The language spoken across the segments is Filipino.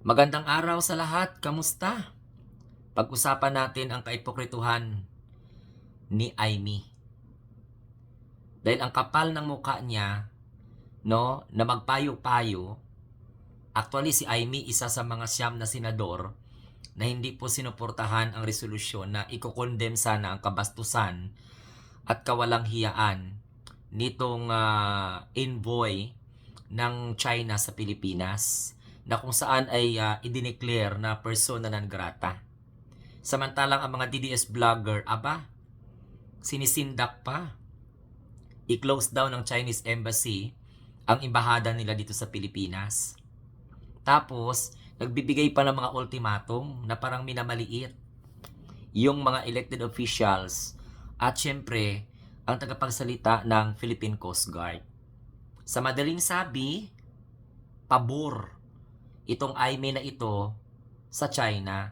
Magandang araw sa lahat, kamusta? Pag-usapan natin ang kaipokrituhan ni Aimee. Dahil ang kapal ng mukha niya, no, na magpayo-payo, actually si Aimee isa sa mga siyam na senador na hindi po sinuportahan ang resolusyon na ikokondem sana ang kabastusan at kawalang hiyaan nitong envoy ng China sa Pilipinas na kung saan ay idineclare na persona non grata. Samantalang ang mga DDS vlogger, aba, sinisindak pa. I-close down ng Chinese Embassy ang embahada nila dito sa Pilipinas. Tapos, nagbibigay pa ng mga ultimatum na parang minamaliit yung mga elected officials at syempre, ang tagapagsalita ng Philippine Coast Guard. Sa madaling sabi, pabor itong Aimee na ito sa China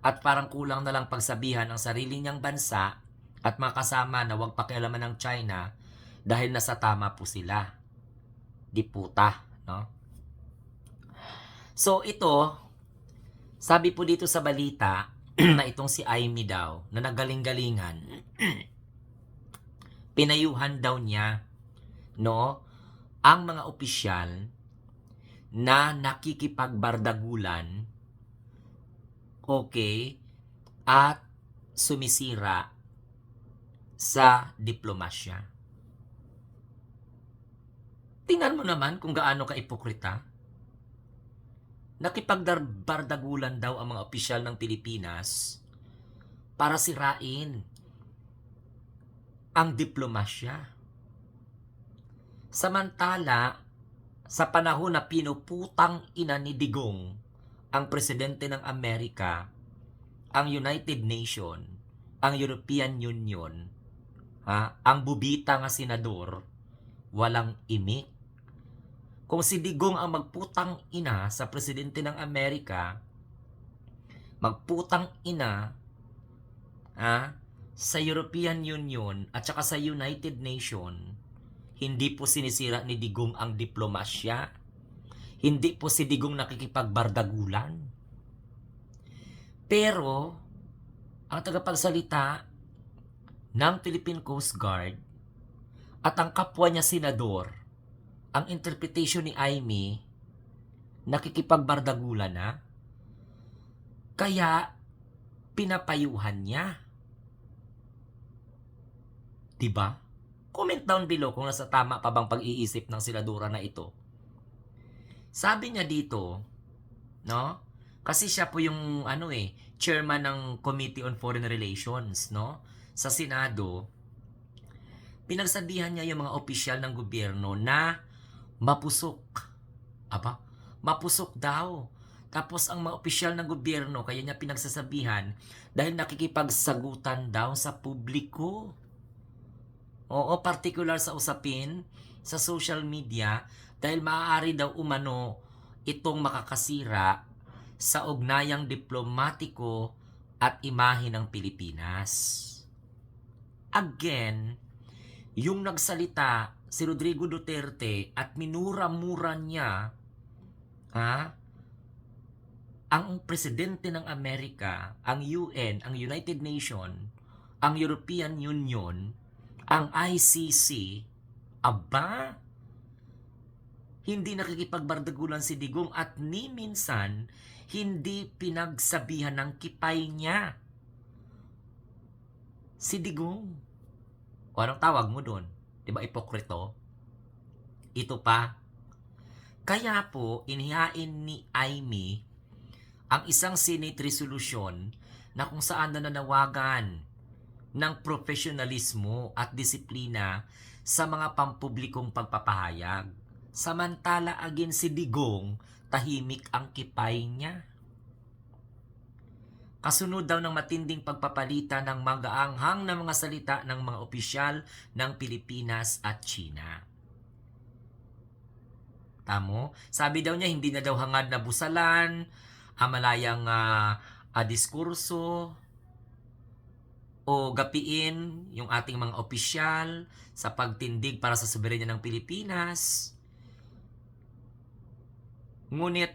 at parang kulang na lang pagsabihan ang sarili niyang bansa at mga kasama na huwag pakialaman ng China dahil nasa tama po sila. Di puta, no? So ito, sabi po dito sa balita na itong si Aimee daw na nagaling-galingan, pinayuhan daw niya, no, ang mga opisyal na nakikipagbardagulan, okay, at sumisira sa diplomasya. Tingnan mo naman kung gaano ka-ipokrita. Nakipagbardagulan daw ang mga opisyal ng Pilipinas para sirain ang diplomasya. Samantala, sa panahon na pinuputang ina ni Digong ang presidente ng Amerika, ang United Nation, ang European Union, ang bubita nga senador, walang imik. Kung si Digong ang magputang ina sa presidente ng Amerika, magputang ina sa European Union at saka sa United Nation, hindi po sinisira ni Digong ang diplomasya. Hindi po si Digong nakikipagbardagulan. Pero, ang tagapagsalita ng Philippine Coast Guard at ang kapwa niya senador, ang interpretation ni Aimee, nakikipagbardagulan na, kaya pinapayuhan niya. Diba? Comment down below kung nasa tama pa bang pag-iisip ng senadora na ito. Sabi niya dito, no? Kasi siya po yung chairman ng Committee on Foreign Relations, no? Sa Senado, pinagsabihan niya yung mga opisyal ng gobyerno na mapusok. Aba, mapusok daw. Tapos ang mga opisyal ng gobyerno, kaya niya pinagsasabihan dahil nakikipagsagutan daw sa publiko. Oo, particular sa usapin sa social media dahil maaari daw umano itong makakasira sa ugnayang diplomatiko at imahe ng Pilipinas. Again, yung nagsalita si Rodrigo Duterte at minura-mura niya ang presidente ng Amerika, ang UN, ang United Nation, ang European Union, ang ICC, aba, hindi nakikipagbardagulan si Digong at ni minsan hindi pinagsabihan ng kipay niya si Digong. O anong tawag mo doon? Diba ipokrito? Ito pa. Kaya po, inihain ni Aimee ang isang Senate resolution na kung saan nananawagan ng profesionalismo at disiplina sa mga pampublikong pagpapahayag. Samantala again si Digong, tahimik ang kipay niya. Kasunod daw ng matinding pagpapalita ng magaanghang na mga salita ng mga opisyal ng Pilipinas at China. Tamo? Sabi daw niya hindi na daw hangad na busalan, malayang diskurso, o gapiin yung ating mga opisyal sa pagtindig para sa soberanya ng Pilipinas. Ngunit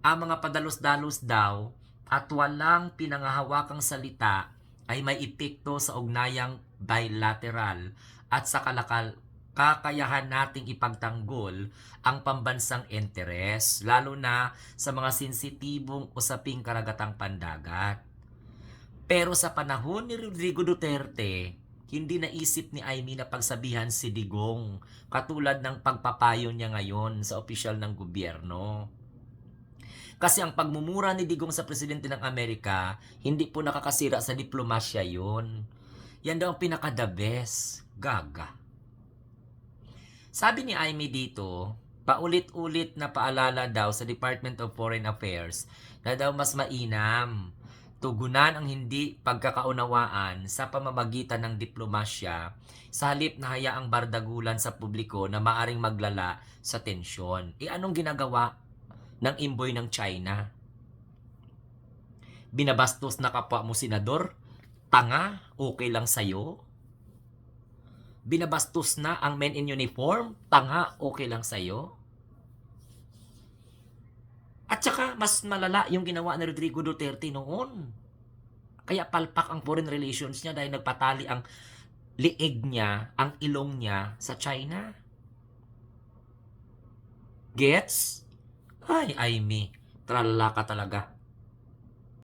ang mga padalos-dalos daw at walang pinangahawakang salita ay may epekto sa ugnayang bilateral at sa kakayahan nating ipagtanggol ang pambansang interes, lalo na sa mga sensitibong usaping karagatang pandagat. Pero sa panahon ni Rodrigo Duterte, hindi naisip ni Amy na pagsabihan si Digong, katulad ng pagpapayo niya ngayon sa opisyal ng gobyerno. Kasi ang pagmumura ni Digong sa presidente ng Amerika, hindi po nakakasira sa diplomasya yun. Yan daw ang pinaka-the best. Gaga. Sabi ni Amy dito, paulit-ulit na paalala daw sa Department of Foreign Affairs na daw mas mainam tugunan ang hindi pagkakaunawaan sa pamamagitan ng diplomasya sa halip na hayaang bardagulan sa publiko na maaring maglala sa tensyon. Anong ginagawa ng imboy ng China? Binabastos na kapwa mo senador? Tanga? Okay lang sa'yo? Binabastos na ang men in uniform? Tanga? Okay lang sa'yo? At saka, mas malala yung ginawa ni Rodrigo Duterte noon. Kaya palpak ang foreign relations niya dahil nagpatali ang liig niya, ang ilong niya sa China. Gets? Ay, Amy, tralala ka talaga.